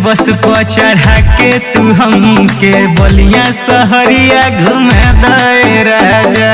बस पर चढ़ा के तू हमके बलिया सहरिया घुमा दे राजा।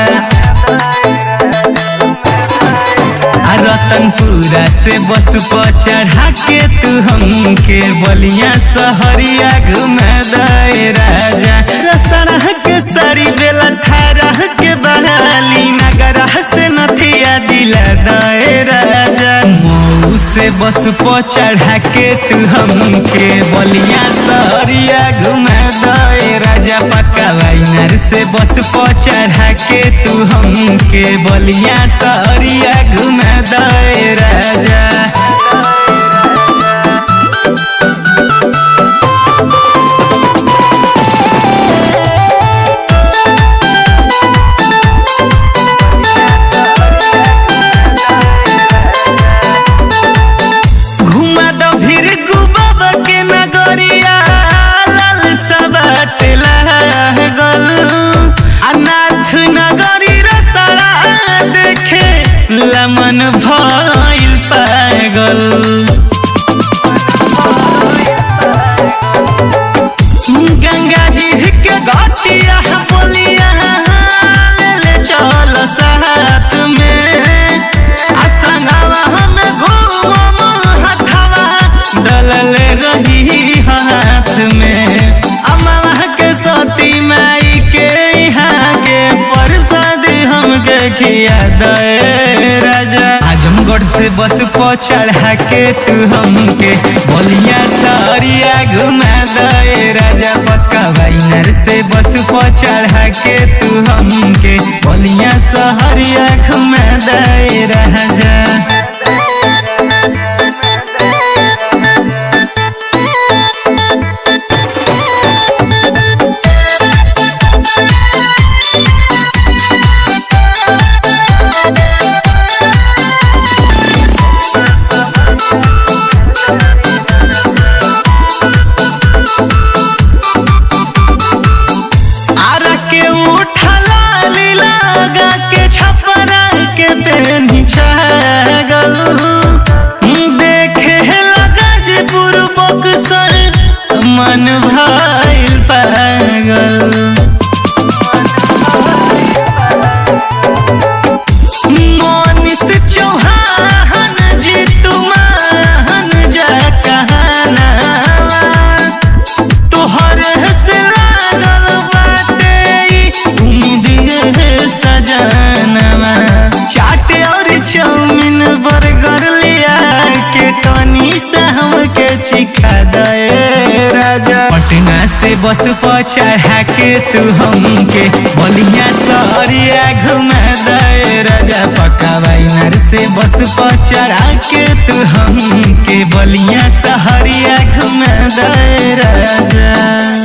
रतनपुरा से बस पर चढ़ा के तू हमके बलिया सहरिया घुमा दे राजा। रसरह के साड़ी बेला थारह के बहाली नगरह से नथिया दिला दे राजा। मऊ से बस पर चढ़ा के तू हमके बलिया सहरिया घुमा दे राजा। पक्का वाइनर से बस पर चढ़ा के तू हमके बलिया सहरिया घुमा दे राजा। मन भइल पागल गंगा जी के घाटिया बोलिया ले चल साथ में संगवा हम घूम हथवा डलल रही हाथ में। अम्मा के सती माई के यहाँ के प्रसाद हमके खिया दे राजा। आजमगढ़ से बस पर चढ़ा के तू हमके बलिया सहरिया घुमा दे राजा। पक्का वाइनर से बस पर चढ़ा के तू हमके बलिया सहरिया घुमा दे राजा। देखे लगाजपुर बक्सर मन भइल पागल। मनीष चौहान जी तुमान जा कहना तोहर से लागल बाटे उम्मीद सजनवा। चाट और चाउमीन बर्गर लिया के तनी से हमके चिखा दे राजा। पटना से बस पर चढ़ा के तू हमके बलिया सहरिया घुमा दे राजा। पक्का वाइनर से बस पर चढ़ा के तू हमके बलिया सहरिया घुमा दे राजा।